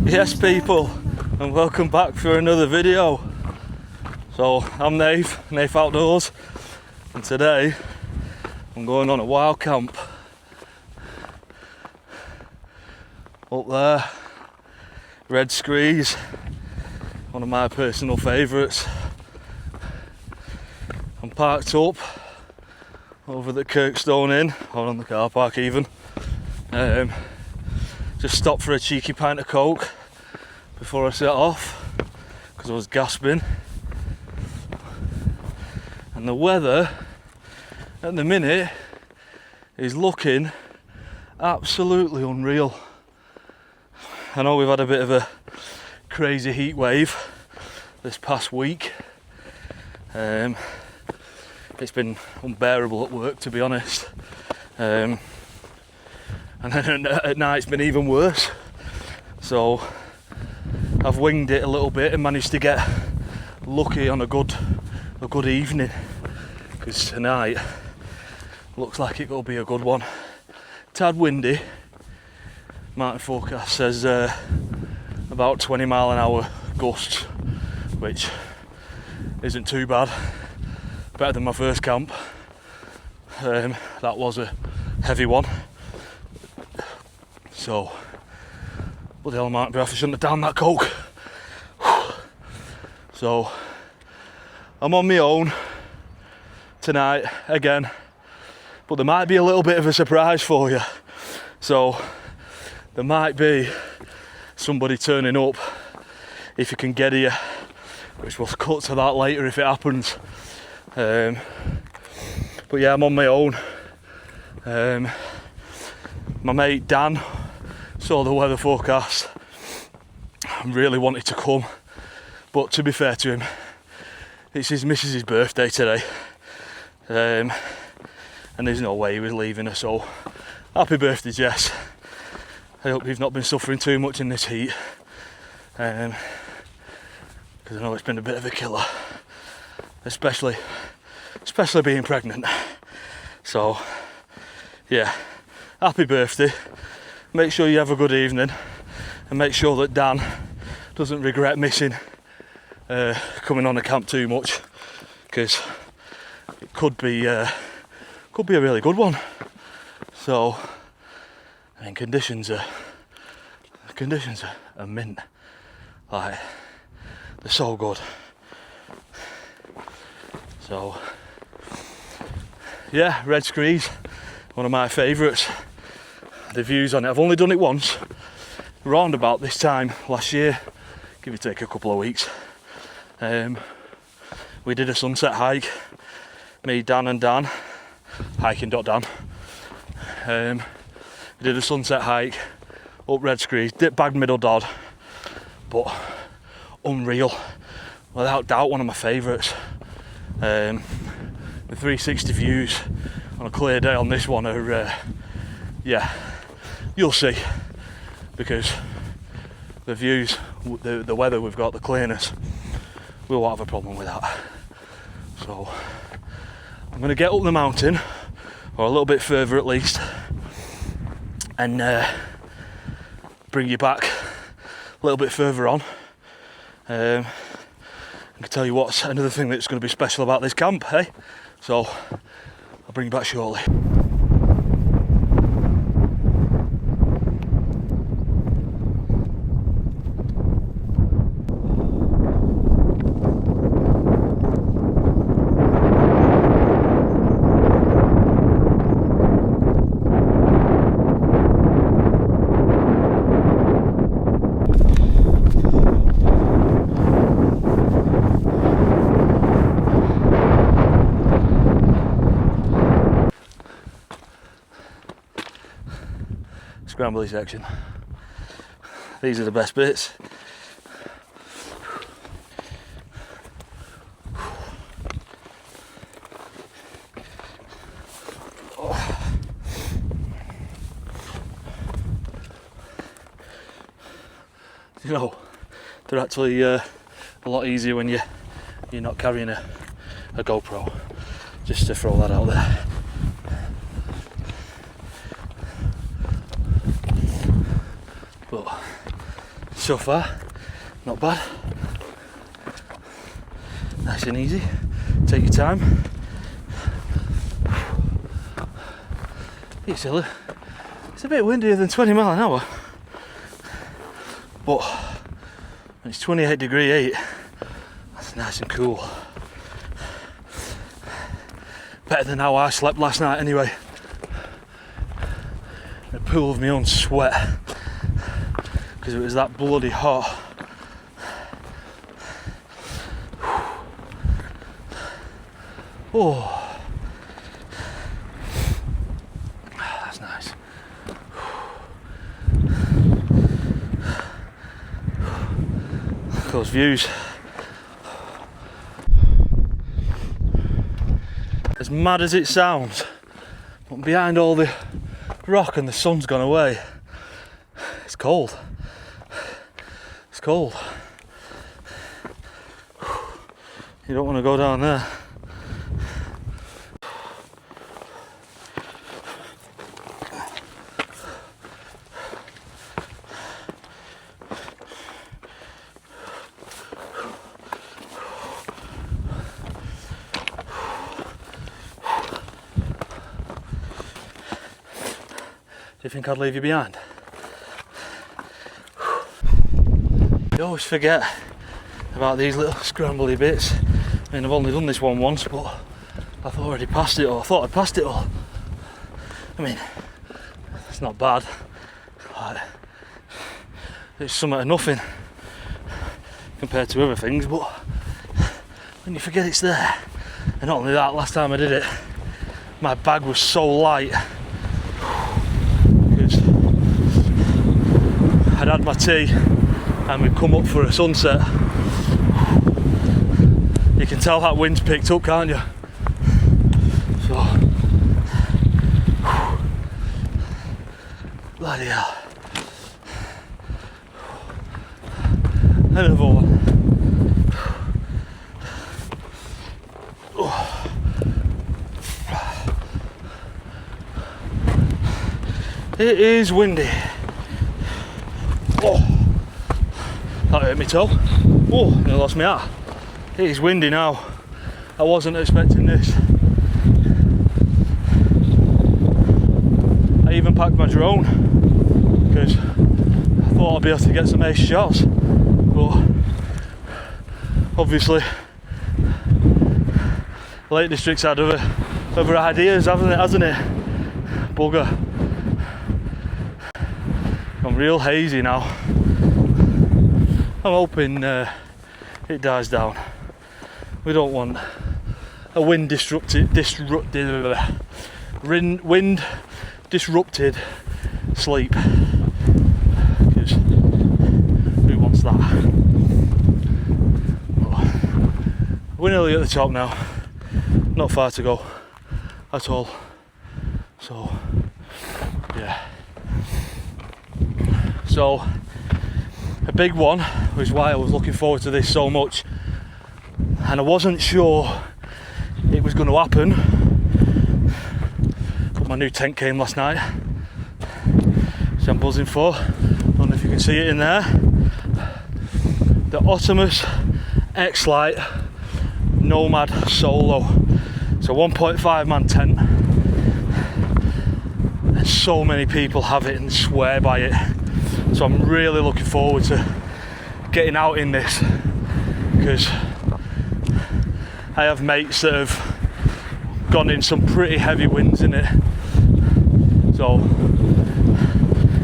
Yes people, and welcome back for another video. So I'm Nave Outdoors, and today I'm going on a wild camp up there, Red Screes, one of my personal favourites. I'm parked up over the Kirkstone Inn, or on the car park even. Just stopped for a cheeky pint of Coke before I set off because I was gasping. And the weather at the minute is looking absolutely unreal. I know we've had a bit of a crazy heat wave this past week. It's been unbearable at work, to be honest. And then at night it's been even worse. So I've winged it a little bit and managed to get lucky on a good evening, because tonight looks like it'll be a good one. Tad windy. Mountain forecast says about 20 mile an hour gusts, which isn't too bad. Better than my first camp. That was a heavy one. So, bloody hell, Mark, I shouldn't have downed that Coke. So, I'm on my own tonight again, but there might be a little bit of a surprise for you. So, there might be somebody turning up if you can get here, which we'll cut to that later if it happens. But yeah, I'm on my own. My mate Dan saw the weather forecast and really wanted to come, but to be fair to him, it's his missus's birthday today, and there's no way he was leaving her. So happy birthday, Jess. I hope you've not been suffering too much in this heat, because I know it's been a bit of a killer, especially being pregnant. So yeah, happy birthday. Make sure you have a good evening, and make sure that Dan doesn't regret missing coming on the camp too much, because it could be a really good one. So, I mean, conditions are mint. Like, they're so good. So yeah, Red Screes, one of my favourites. The views on it, I've only done it once, round about this time last year, give or take a couple of weeks. We did a sunset hike, me, Dan and Dan, hiking.dan. We did a sunset hike up Red Screes, bagged middle dod, but unreal, without doubt one of my favourites. The 360 views on a clear day on this one are, yeah, you'll see, because the views, the weather we've got, the clearness, we won't have a problem with that. So I'm going to get up the mountain, or a little bit further at least, and bring you back a little bit further on. I can tell you what's another thing that's going to be special about this camp, hey? So I'll bring you back shortly. Scrambly section. These are the best bits. You know, they're actually a lot easier when you're not carrying a GoPro. Just to throw that out there. so far, not bad. Nice and easy, take your time. It's a bit windier than 20 mile an hour, but when it's 28°8, that's nice and cool. Better than how I slept last night anyway. In a pool of my own sweat, because it was that bloody hot. Oh. That's nice. Those views. As mad as it sounds, but behind all the rock and the sun's gone away, it's cold. It's cold. You don't want to go down there. Do you think I'd leave you behind? You always forget about these little scrambly bits. I mean, I've only done this one once, but I've already passed it all. I thought I'd passed it all. I mean, it's not bad. Like, it's something of nothing compared to other things, but when you forget it's there, and not only that, last time I did it, my bag was so light. I'd had my tea and we'd come up for a sunset. You can tell that wind's picked up, can't you? So, bloody hell. Another one. It is windy. Oh, that hurt me toe. Oh, I lost my hat. It is windy now. I wasn't expecting this. I even packed my drone because I thought I'd be able to get some ace shots, but obviously Lake District's had other ideas, hasn't it? Bugger. I'm real hazy now. I'm hoping it dies down. We don't want a wind disrupted sleep, because who wants that? We're nearly at the top now. Not far to go at all. So yeah. So a big one was why I was looking forward to this so much, and I wasn't sure it was going to happen, but my new tent came last night, so I'm buzzing for. Don't know if you can see it in there, the Otimos X-Lite Nomad Solo. It's a 1.5 man tent, and so many people have it and swear by it. So I'm really looking forward to getting out in this, because I have mates that have gone in some pretty heavy winds in it. So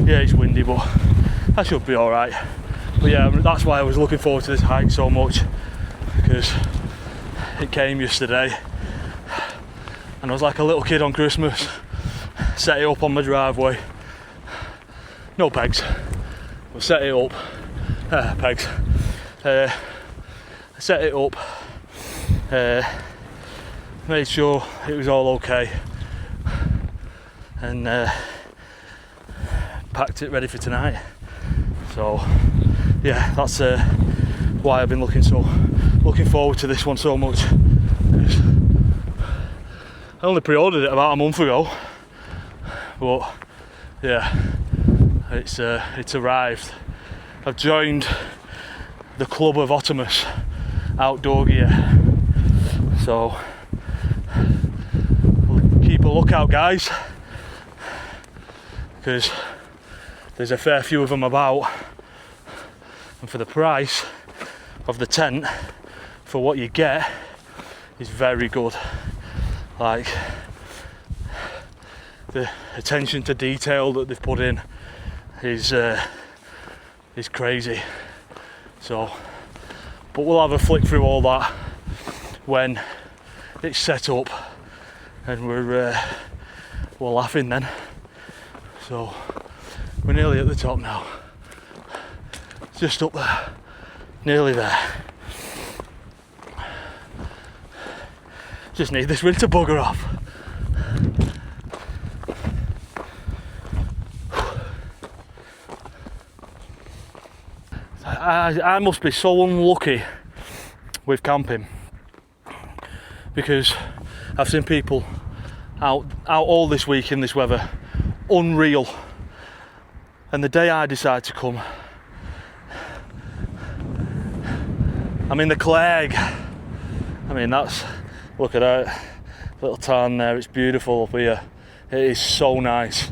yeah, it's windy, but I should be alright. But yeah, that's why I was looking forward to this hike so much, because it came yesterday and I was like a little kid on Christmas. Set it up on my driveway. No pegs. We'll set it up. Pegs. Set it up. Made sure it was all okay, and packed it ready for tonight. So yeah, that's why I've been looking forward to this one so much. I only pre-ordered it about a month ago, but yeah, it's arrived, I've joined the club of Otimos outdoor gear, so keep a lookout, guys, because there's a fair few of them about, and for the price of the tent, for what you get, is very good. Like, the attention to detail that they've put in is crazy. So, but we'll have a flick through all that when it's set up and we're laughing then. So we're nearly at the top now, just up there, nearly there. Just need this wind to bugger off. I must be so unlucky with camping, because I've seen people out all this week in this weather, unreal, and the day I decide to come, I'm in the clag. I mean, that's, look at that little town there, it's beautiful up here. It is so nice,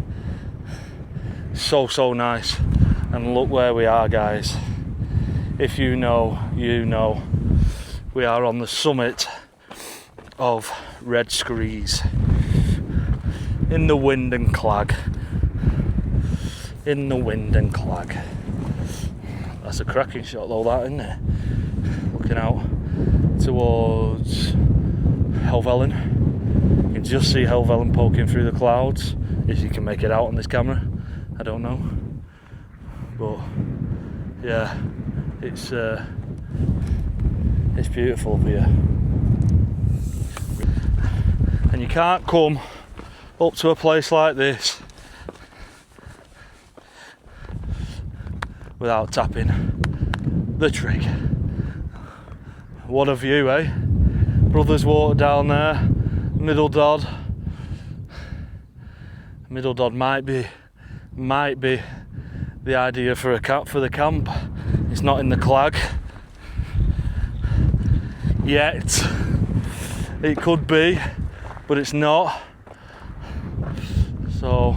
so nice. And look where we are, guys. If you know, you know. We are on the summit of Red Screes, in the wind and clag. In the wind and clag. That's a cracking shot though, that, isn't it? Looking out towards Helvellyn. You can just see Helvellyn poking through the clouds, if you can make it out on this camera. I don't know. But yeah, it's beautiful up here. And you can't come up to a place like this without tapping the trig. What a view, eh? Brothers Water down there, Middle Dod. Middle Dod might be the idea for the camp. It's not in the clag yet. It could be, but it's not. So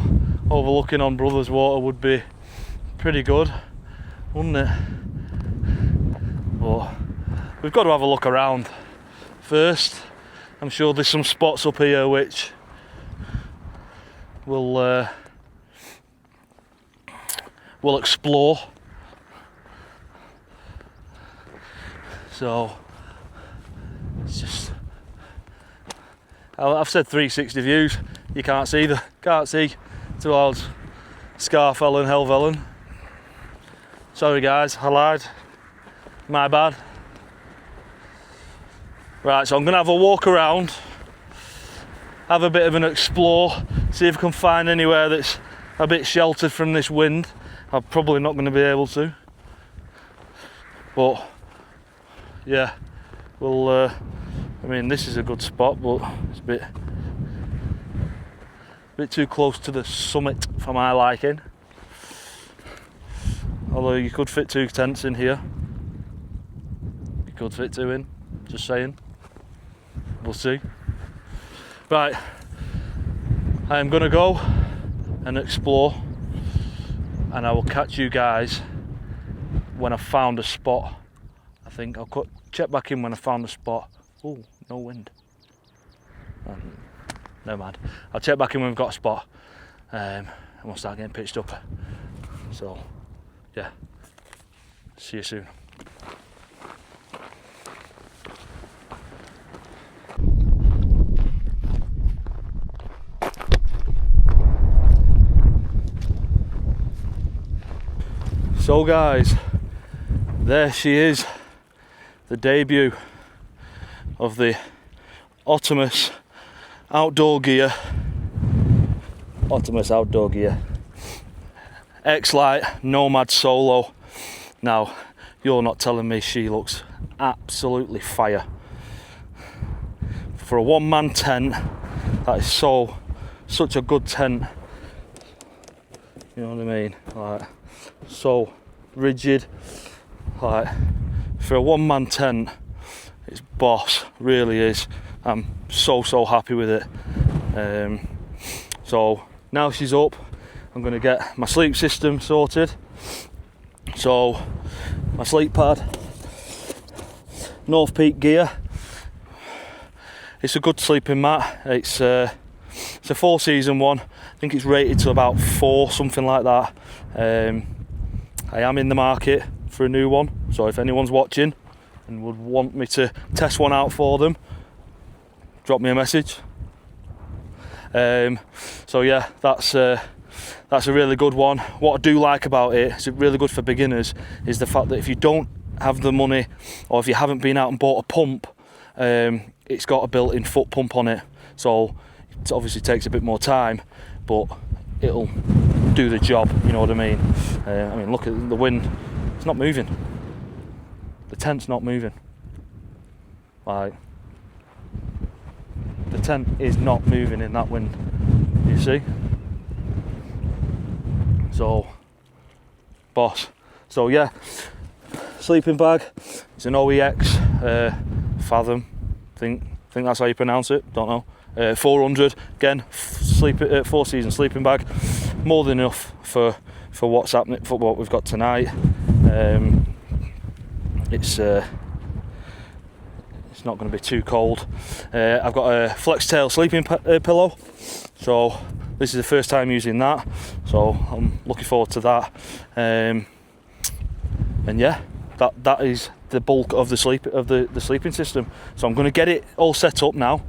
overlooking on Brothers Water would be pretty good, wouldn't it? But we've got to have a look around first. I'm sure there's some spots up here which we'll explore. So it's just, I've said 360 views. You can't see towards Scarfell and Helvellyn. Sorry guys, I lied. My bad. Right, so I'm gonna have a walk around, have a bit of an explore, see if I can find anywhere that's a bit sheltered from this wind. I'm probably not going to be able to, but yeah, we'll I mean, this is a good spot, but it's a bit too close to the summit for my liking. Although you could fit 2 tents in here. You could fit 2 in, just saying. We'll see. Right, I am going to go and explore, and I will catch you guys when I've found a spot. I think I'll check back in when I found a spot. Oh, no wind. Never mind. I'll check back in when we've got a spot, and we'll start getting pitched up. So, yeah. See you soon. So guys, there she is, the debut of the Otimos Outdoor Gear X-Lite Nomad Solo. Now, you're not telling me she looks absolutely fire. For a one-man tent, that is such a good tent. You know what I mean? Like, so rigid. Like, for a one-man tent, it's boss, really is. I'm so happy with it. So now she's up, I'm going to get my sleep system sorted. So my sleep pad, NorthPeak gear. It's a good sleeping mat. It's a 4-season one. I think it's rated to about 4, something like that. I am in the market for a new one, so if anyone's watching and would want me to test one out for them, drop me a message. So yeah, that's a really good one. What I do like about it, it's really good for beginners, is the fact that if you don't have the money, or if you haven't been out and bought a pump, it's got a built-in foot pump on it, so it obviously takes a bit more time, but it'll do the job, you know what I mean. I mean, look at the wind, it's not moving, the tent's not moving. Like, the tent is not moving in that wind, you see. So boss. So yeah, sleeping bag, it's an OEX Fathom, think that's how you pronounce it, don't know. 400, again, 4-season sleeping bag, more than enough for what's happening, for what we've got tonight. It's not going to be too cold. I've got a flex tail sleeping pillow, so this is the first time using that, so I'm looking forward to that. And yeah, that is the bulk of the sleeping system. So I'm going to get it all set up now,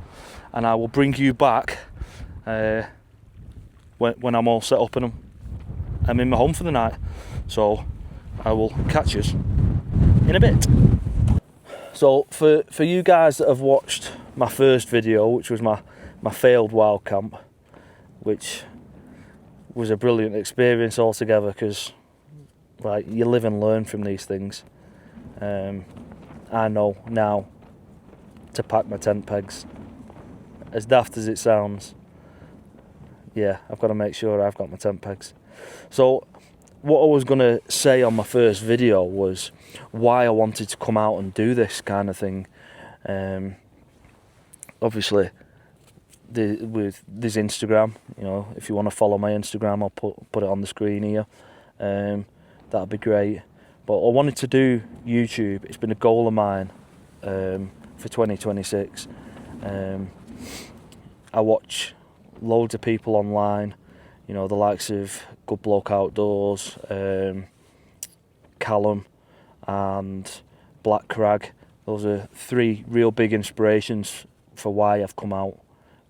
and I will bring you back when I'm all set up and I'm in my home for the night. So I will catch us in a bit. So for you guys that have watched my first video, which was my failed wild camp, which was a brilliant experience altogether, because like, you live and learn from these things. I know now to pack my tent pegs. As daft as it sounds, yeah, I've got to make sure I've got my tent pegs. So what I was going to say on my first video was why I wanted to come out and do this kind of thing. Obviously, there's Instagram, you know, if you want to follow my Instagram, I'll put it on the screen here. That'd be great. But I wanted to do YouTube. It's been a goal of mine for 2026. I watch loads of people online, you know, the likes of Good Bloke Outdoors, Callum and Black Crag. Those are 3 real big inspirations for why I've come out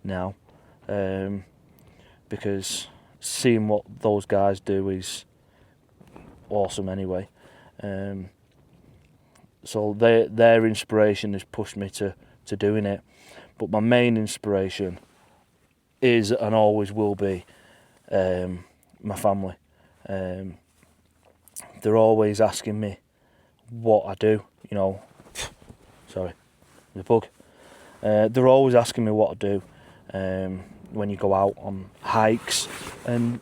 now, because seeing what those guys do is awesome anyway. So their inspiration has pushed me to doing it. But my main inspiration is and always will be my family. They're always asking me what I do, you know. Sorry, the bug. They're always asking me what I do when you go out on hikes and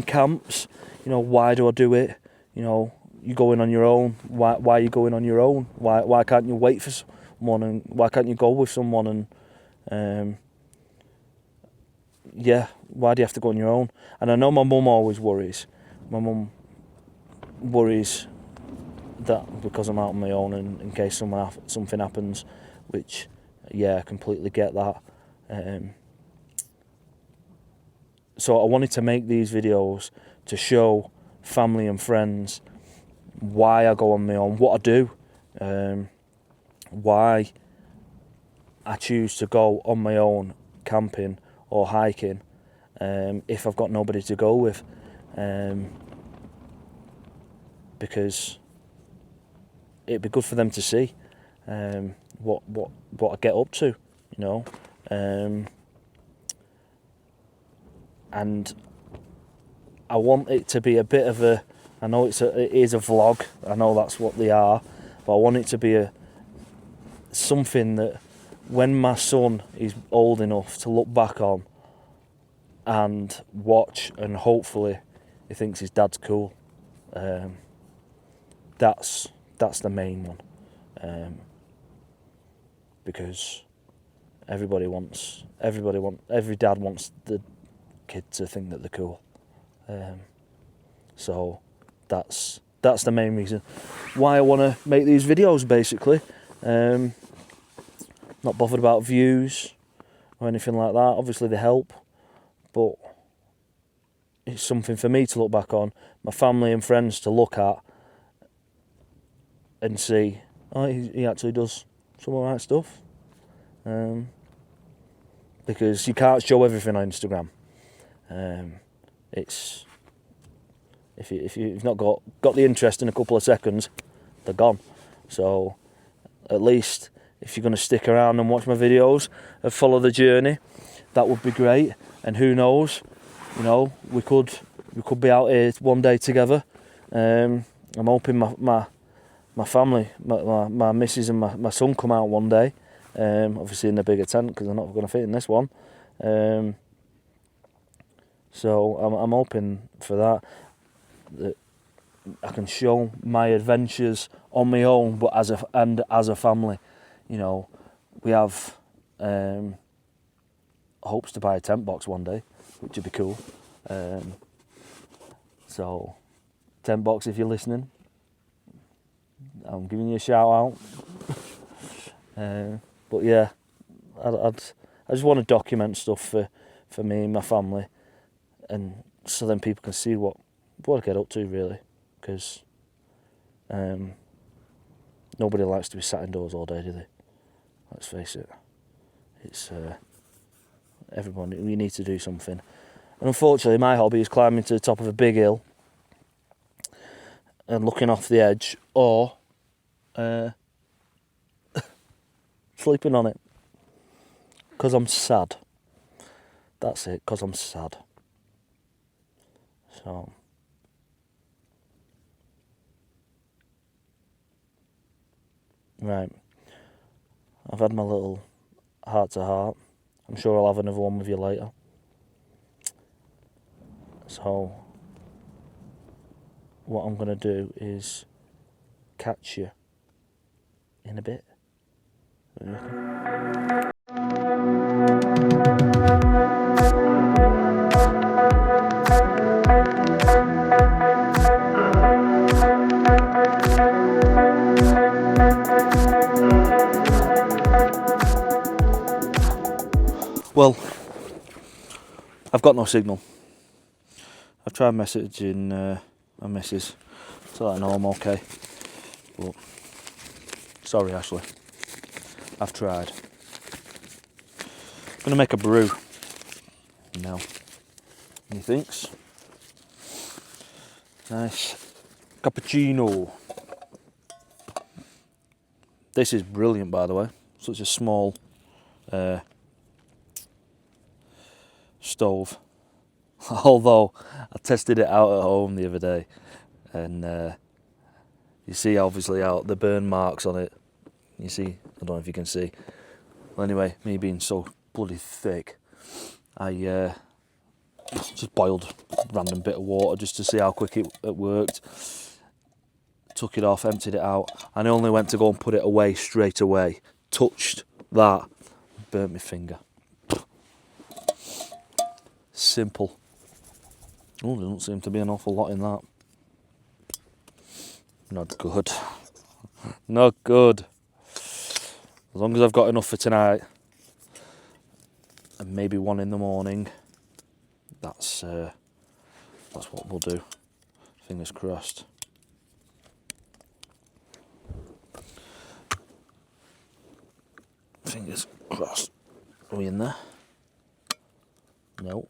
camps. You know, why do I do it? You know, you going on your own. Why are you going on your own? Why can't you wait for someone, and why can't you go with someone? And yeah, why do you have to go on your own? And I know my mum always worries. My mum worries that because I'm out on my own, and in case something happens, which, yeah, I completely get that. So I wanted to make these videos to show family and friends why I go on my own, what I do, why I choose to go on my own camping or hiking if I've got nobody to go with, because it'd be good for them to see what I get up to, you know. And I want it to be a bit of a, I know it is a vlog, I know that's what they are, but I want it to be something that when my son is old enough to look back on and watch, and hopefully he thinks his dad's cool. that's the main one, because every dad wants the kid to think that they're cool. So that's the main reason why I want to make these videos, basically. Not bothered about views or anything like that. Obviously they help, but it's something for me to look back on, my family and friends to look at and see, oh, he actually does some alright stuff. Because you can't show everything on Instagram. It's if you've not got the interest in a couple of seconds, they're gone. So at least if you're going to stick around and watch my videos and follow the journey, that would be great. And who knows, you know, we could be out here one day together. I'm hoping my family, my missus and my son come out one day. Obviously in the bigger tent, because they're not going to fit in this one. So I'm hoping for that I can show my adventures on my own, but as a family. You know, we have hopes to buy a tent box one day, which would be cool. So, tent box, if you're listening, I'm giving you a shout out. But yeah, I just want to document stuff for me and my family, and so then people can see what I get up to, really, because nobody likes to be sat indoors all day, do they? Let's face it. It's everyone. We need to do something, and unfortunately, my hobby is climbing to the top of a big hill and looking off the edge, or sleeping on it, because I'm sad. That's it, because I'm sad. So right, I've had my little heart to heart. I'm sure I'll have another one with you later. So what I'm going to do is catch you in a bit. Well, I've got no signal. I've tried messaging my missus to let her know I'm okay. But sorry, Ashley. I've tried. I'm gonna make a brew now. Methinks. Nice cappuccino. This is brilliant, by the way. Such a small stove. Although I tested it out at home the other day, and you see obviously out the burn marks on it. You see, I don't know if you can see. Well, anyway, me being so bloody thick, I just boiled a random bit of water just to see how quick it worked. Took it off, emptied it out, and I only went to go and put it away straight away. Touched that, burnt my finger. Simple. Oh, there doesn't seem to be an awful lot in that. Not good. Not good. As long as I've got enough for tonight, and maybe one in the morning, that's what we'll do. Fingers crossed. Fingers crossed. Are we in there? No.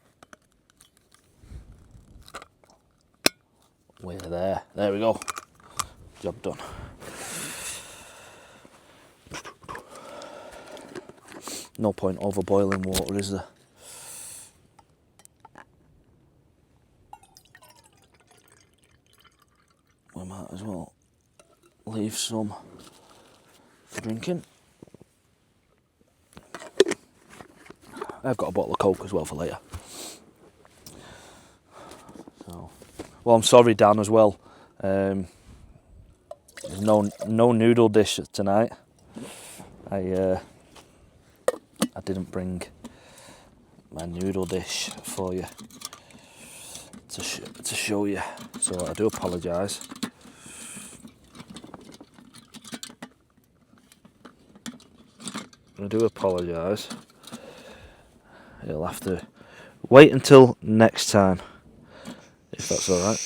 We're there. There we go. Job done. No point over boiling water, is there? We might as well leave some for drinking. I've got a bottle of Coke as well for later. So, well, I'm sorry, Dan, as well. There's no noodle dish tonight. I didn't bring my noodle dish for you to show you, so I do apologise. I do apologise. You'll have to wait until next time, if that's alright.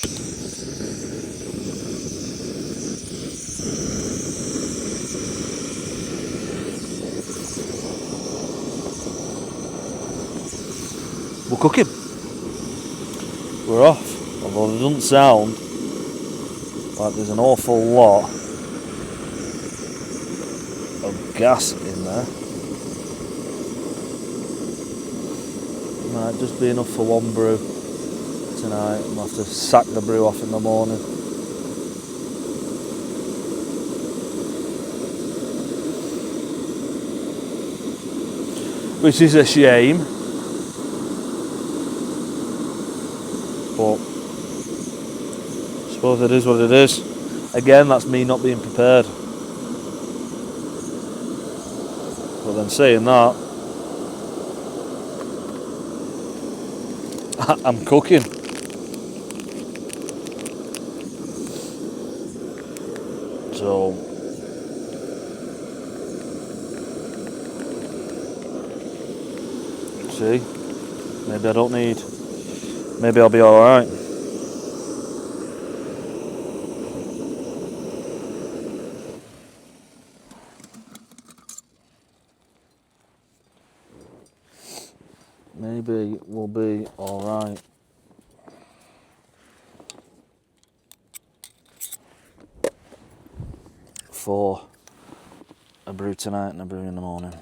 We're cooking. We're off. Although it doesn't sound like there's an awful lot of gas in there. Might just be enough for one brew tonight. I'll have to sack the brew off in the morning. Which is a shame. But I suppose it is what it is. Again, that's me not being prepared. But then saying that, I'm cooking. So see, maybe I don't need. Maybe I'll be alright. Maybe we'll be alright. For a brew tonight and a brew in the morning.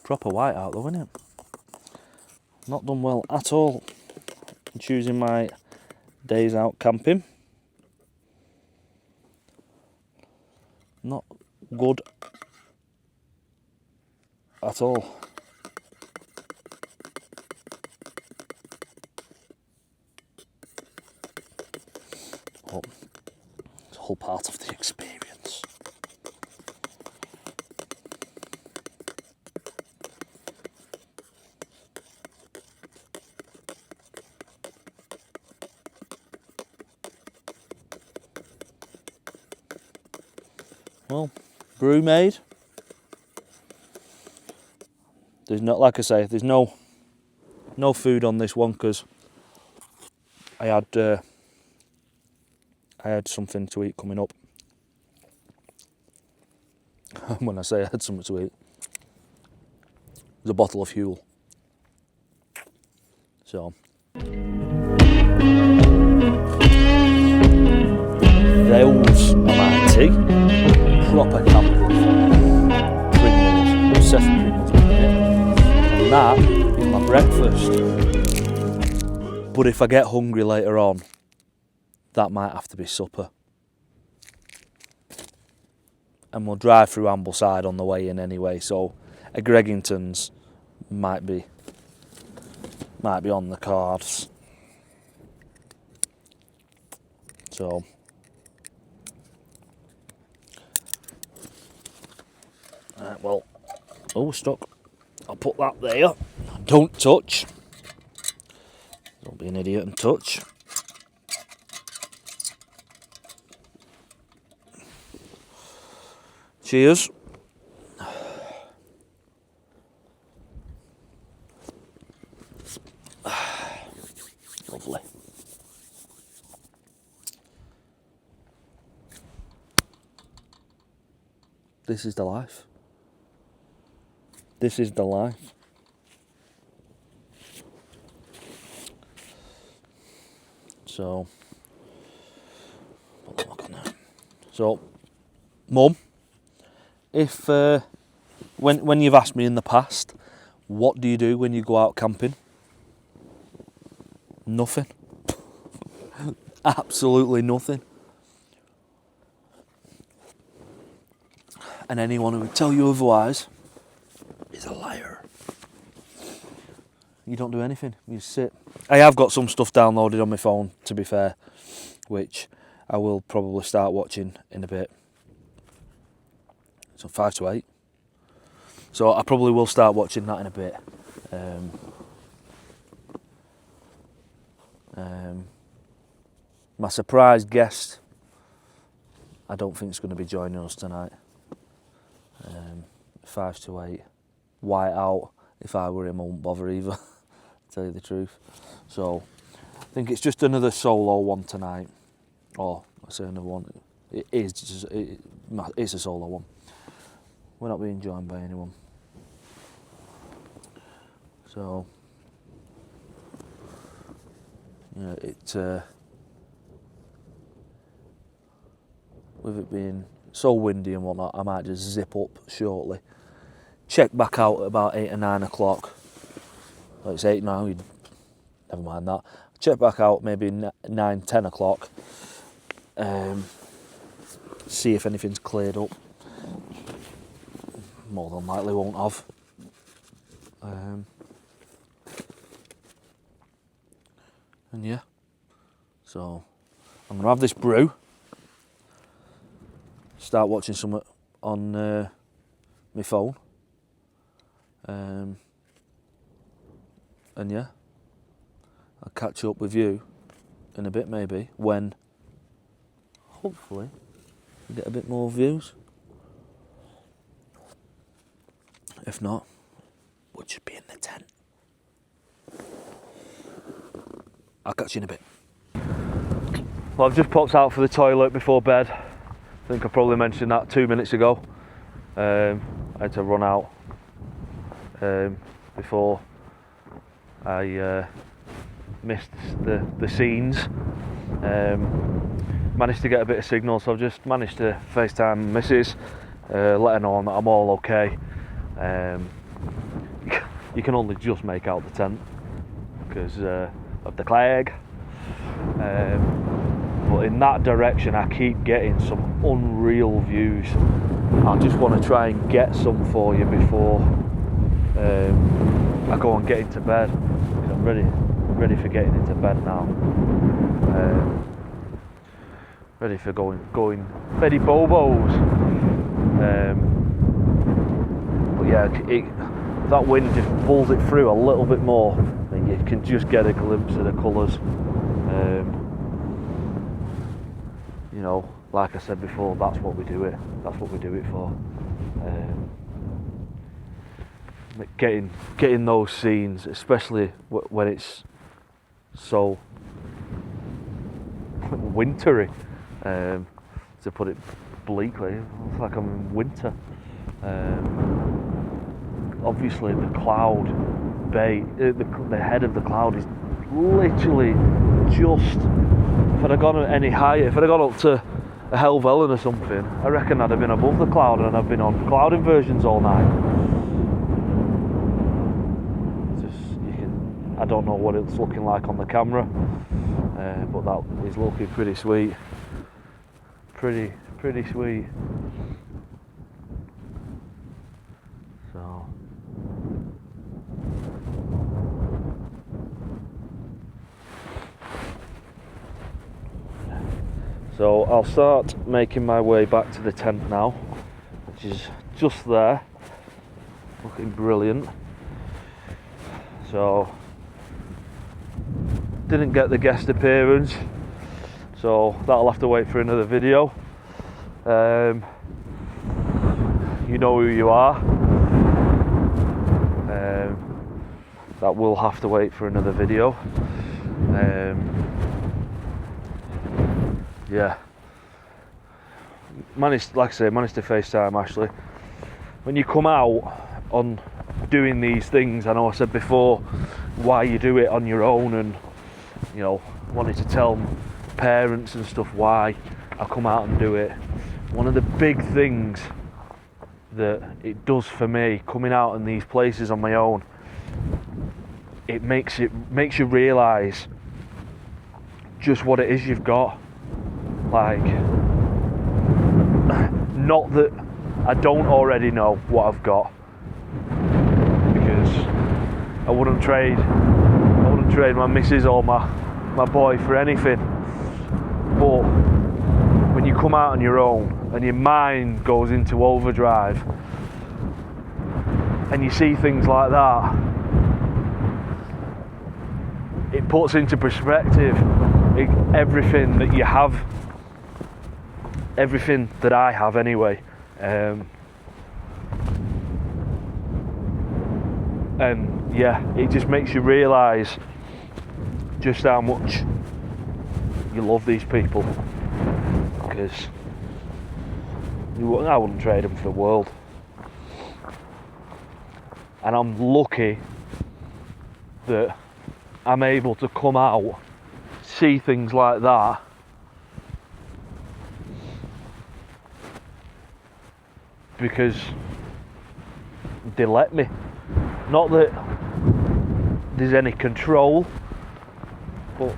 Proper white out though, isn't it? Not done well at all in choosing my days out camping. Not good at all. But it's all part of the experience. Well, brew made. There's not, like I say, there's no food on this one because I had something to eat coming up. When I say I had something to eat, there's a bottle of fuel. So those are my tea. Proper camping. Pringles, obsessed with Pringles. And that is my breakfast. But if I get hungry later on, that might have to be supper. And we'll drive through Ambleside on the way in anyway, so a Greggington's might be on the cards. So well, oh, stuck. I'll put that there. Don't touch. Don't be an idiot and touch. Cheers. Lovely. This is the life. This is the life. So, look on that. So, Mum, if when you've asked me in the past What do you do when you go out camping? Nothing. Absolutely nothing. And anyone who would tell you otherwise is a liar. You don't do anything, you sit. I have got some stuff downloaded on my phone, to be fair, which I will probably start watching in a bit. So 5 to 8. So I probably will start watching that in a bit. My surprise guest, I don't think is going to be joining us tonight. 5 to 8. White out. If I were him, I wouldn't bother either, to tell you the truth. So I think it's just another solo one tonight. Or I say another one. It's a solo one. We're not being joined by anyone. So yeah, with it being so windy and whatnot, I might just zip up shortly. Check back out at about 8 or 9 o'clock. Well, it's 8 now, never mind that. Check back out maybe 9, 10 o'clock. See if anything's cleared up. More than likely won't have. And yeah, so I'm gonna have this brew. Start watching something on my phone. And yeah, I'll catch up with you in a bit maybe, when hopefully we get a bit more views. If not, we'll just be in the tent. I'll catch you in a bit. Well, I've just popped out for the toilet before bed. I think I probably mentioned that 2 minutes ago. I had to run out before I missed the scenes. Managed to get a bit of signal, so I've just managed to FaceTime Mrs. Let her know that I'm all okay. You can only just make out the tent because of the clag. But in that direction I keep getting some unreal views. I just want to try and get some for you before I go and get into bed. I'm ready for getting into bed now. Ready for going Betty Bobos. But yeah, that wind just pulls it through a little bit more, and you can just get a glimpse of the colours. You know, like I said before, that's what we do it. That's what we do it for. Getting those scenes, especially when it's so wintry. To put it bleakly, it's like I'm in winter. Obviously, the cloud bay, the head of the cloud is literally just. If I'd have gone any higher, if I'd have gone up to a Helvellyn or something, I reckon I'd have been above the cloud, and I've been on cloud inversions all night. I don't know what it's looking like on the camera, but that is looking pretty sweet. Pretty sweet. So I'll start making my way back to the tent now, which is just there, looking brilliant. So didn't get the guest appearance, so that'll have to wait for another video. You know who you are. That will have to wait for another video. Yeah, managed to FaceTime Ashley. When you come out on doing these things, I know I said before why you do it on your own, and you know, wanted to tell parents and stuff why I come out and do it. One of the big things that it does for me coming out in these places on my own it makes you realise just what it is you've got. Like, not that I don't already know what I've got, because I wouldn't trade my missus or my boy for anything. But when you come out on your own and your mind goes into overdrive and you see things like that, it puts into perspective everything that you have, everything that I have anyway. And yeah, it just makes you realise just how much you love these people, because I wouldn't trade them for the world. And I'm lucky that I'm able to come out, see things like that, because they let me. Not that there's any control, but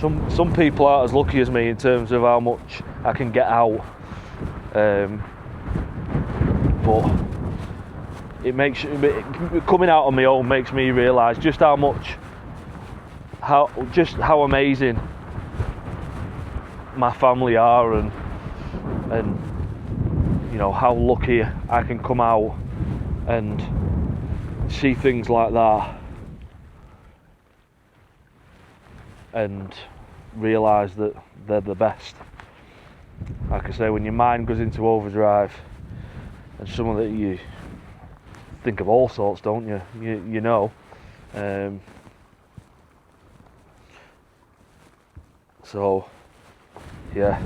some people aren't as lucky as me in terms of how much I can get out. But it makes coming out on my own makes me realise just how amazing my family are, and you know how lucky I can come out and see things like that and realise that they're the best. Like I say, when your mind goes into overdrive, and someone that you think of all sorts, don't you? You know. So yeah,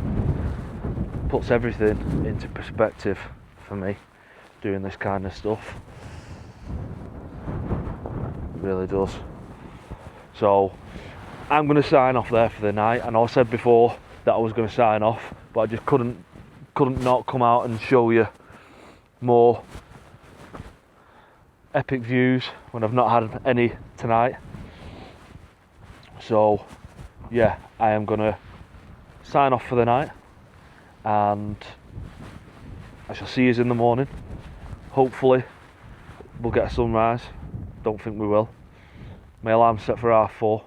puts everything into perspective for me, doing this kind of stuff. It really does. So I'm going to sign off there for the night. I know I said before that I was going to sign off, but I just couldn't not come out and show you more epic views when I've not had any tonight. So yeah, I am going to sign off for the night, and I shall see you in the morning. Hopefully we'll get a sunrise. Don't think we will. My alarm's set for 4:30.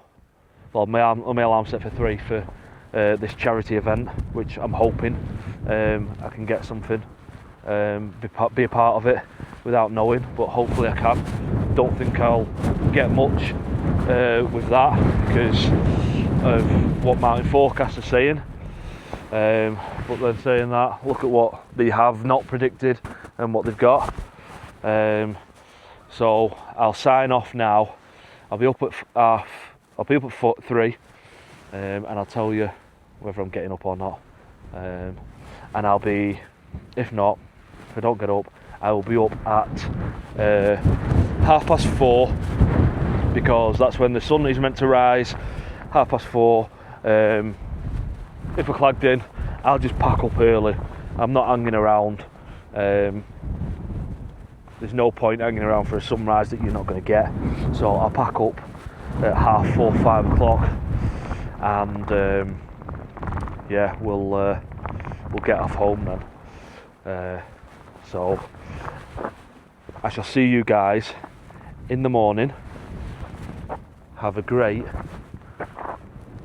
Well, my alarm set for 3 for this charity event, which I'm hoping I can get something, be a part of it without knowing, but hopefully I can. Don't think I'll get much with that because of what Mountain Forecast are saying. But then saying that, look at what they have not predicted and what they've got. So I'll sign off now. I'll be up at 3, and I'll tell you whether I'm getting up or not. And I'll be, if I don't get up, I will be up at 4:30, because that's when the sun is meant to rise. 4:30. If I clagged in, I'll just pack up early. I'm not hanging around. There's no point hanging around for a sunrise that you're not going to get. So I'll pack up at 4:30, 5 o'clock, and yeah, we'll get off home then. So I shall see you guys in the morning. Have a great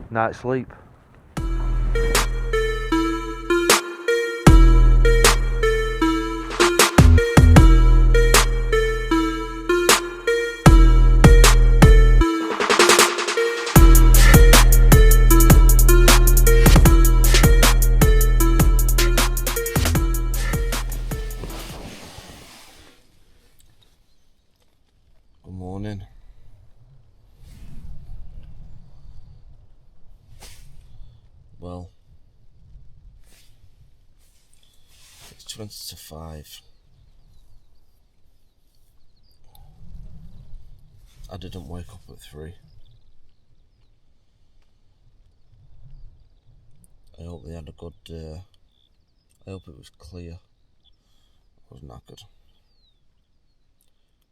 night's sleep. Good morning. Well, it's 20 to 5. I didn't wake up at 3. I hope they had a good day. I hope it was clear. I was knackered,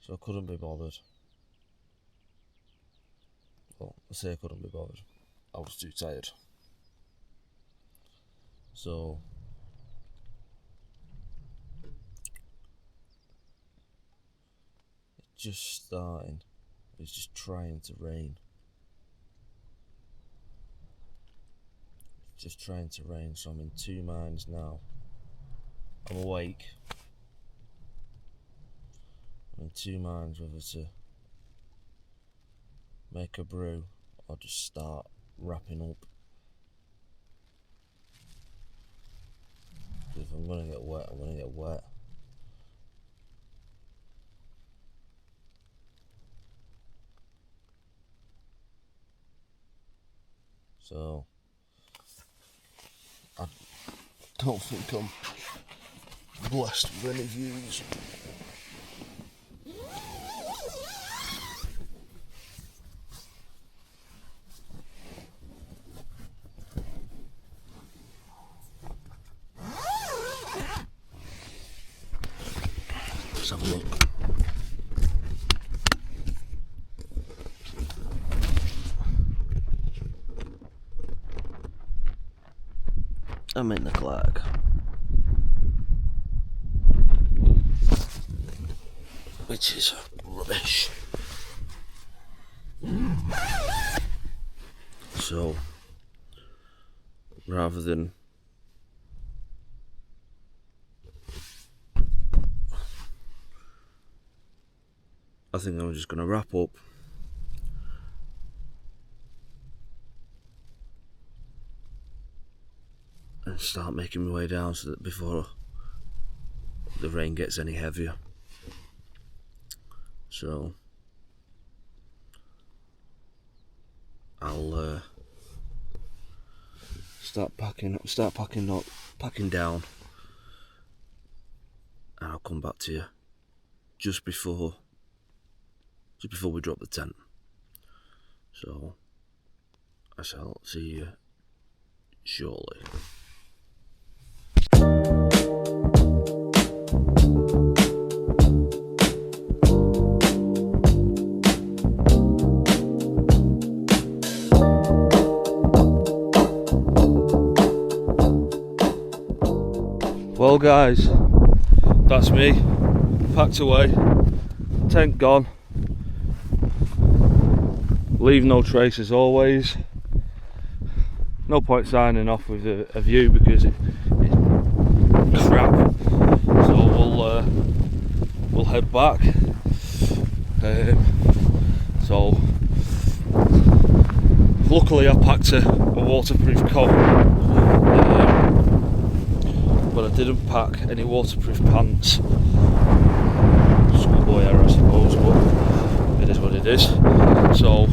so I couldn't be bothered. Well, I say I couldn't be bothered. I was too tired. So it's just starting. It's just trying to rain. It's just trying to rain, so I'm in two minds now. I'm awake. I'm in two minds whether to make a brew or just start wrapping up. If I'm gonna get wet, I'm gonna get wet. So I don't think I'm blessed with any views. Let's have a look. I'm in the clag. Which is rubbish. So, rather than I think I'm just going to wrap up and start making my way down so that before the rain gets any heavier. So I'll start packing down, and I'll come back to you just before we drop the tent. So I shall see you shortly. Well guys, that's me, packed away, tent gone, leave no trace as always. No point signing off with a view because it's crap, so we'll head back. So luckily I packed a waterproof coat. But I didn't pack any waterproof pants. Schoolboy error, I suppose, but it is what it is. So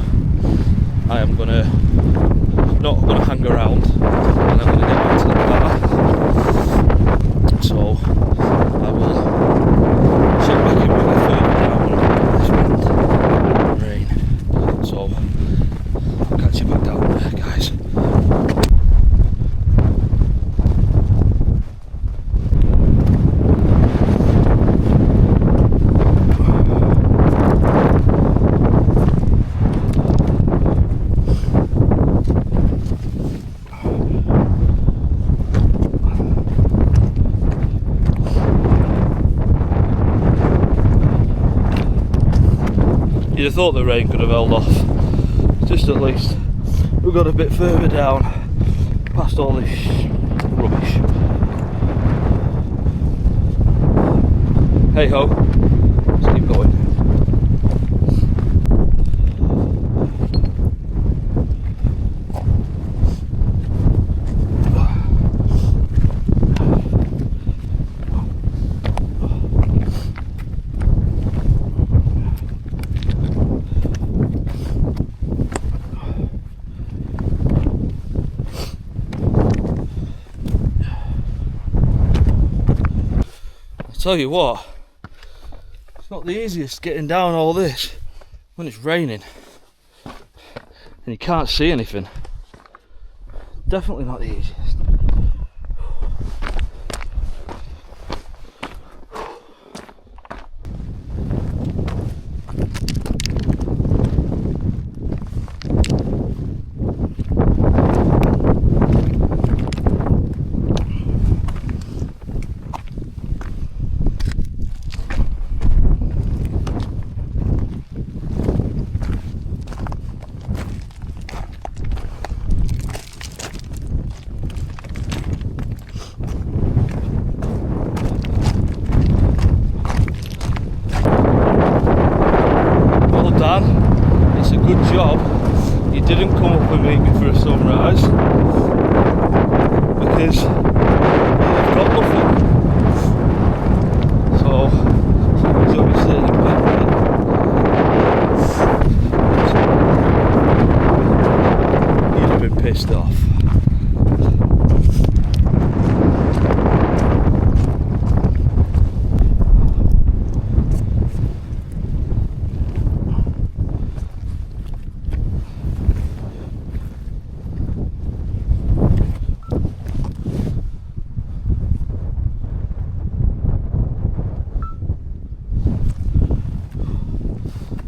I am not gonna hang around, and I'm gonna get back to the car. So I will check back in with you further down this rain. So I'll catch you back down there, guys. You'd have thought the rain could have held off, just at least we got a bit further down, past all this rubbish. Hey ho, let's keep going. Tell you what, it's not the easiest getting down all this when it's raining and you can't see anything. Definitely not the easiest. good job you didn't come up and meet me for a sunrise, because I've got nothing. So he's obviously in bed. You'd have been pissed off.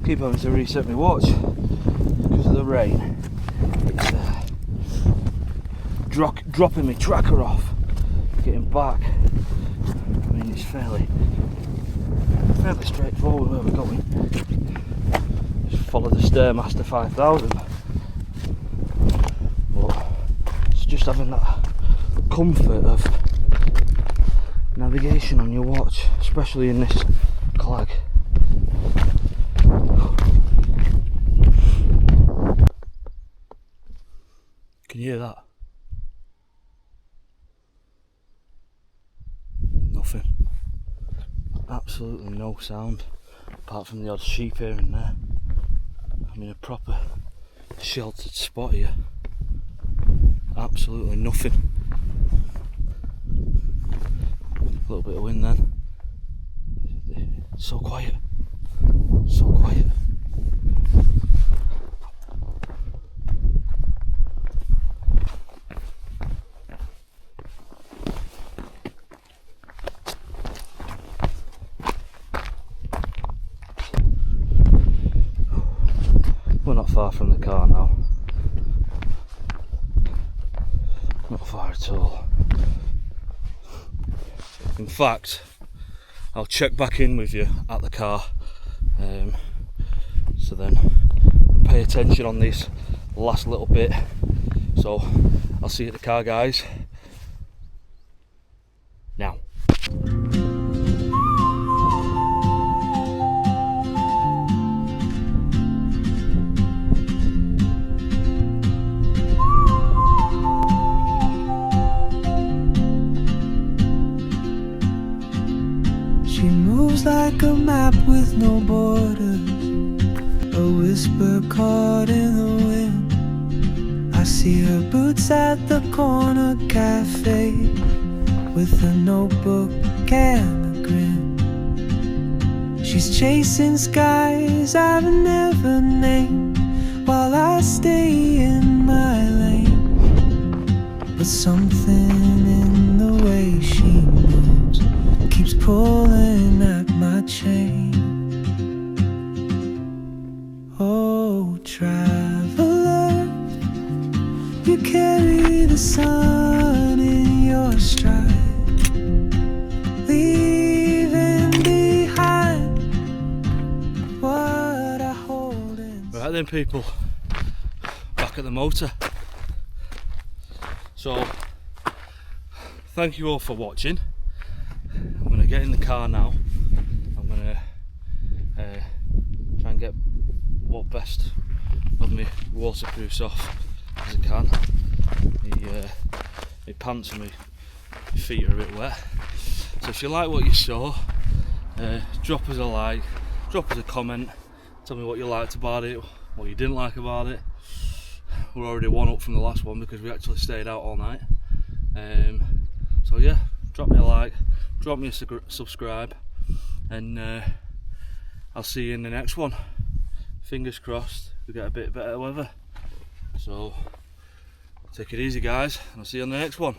Keep having to reset my watch because of the rain. It's dropping my tracker off, getting back. I mean, it's fairly straightforward where we're going. Just follow the Stairmaster 5000, but it's just having that comfort of navigation on your watch, especially in this clag. Can you hear that? Nothing. Absolutely no sound, apart from the odd sheep here and there. I'm in a proper sheltered spot here. Absolutely nothing. A little bit of wind then. So quiet. So quiet. We're not far from the car now. Not far at all. In fact, I'll check back in with you at the car, so then pay attention on this last little bit. So I'll see you at the car, guys. Now. She moves like a map with no borders, a whisper caught in the wind. I see her boots at the corner cafe, with a notebook and a grin. She's chasing skies I've never named, while I stay in my lane. But something in the way she moves keeps pulling at my chain. Oh, traveler, you carry the sun in your stride, leaving behind what I hold inside. Right then, people, back at the motor. So thank you all for watching. I'm going to get in the car now. I'm going to try and get what best of my waterproofs off as I can. My pants and my feet are a bit wet. So if you like what you saw, drop us a like, drop us a comment, tell me what you liked about it, what you didn't like about it. We're already one up from the last one because we actually stayed out all night. So yeah, drop me a like, drop me a subscribe, and I'll see you in the next one. Fingers crossed we get a bit better weather. So take it easy, guys, and I'll see you on the next one.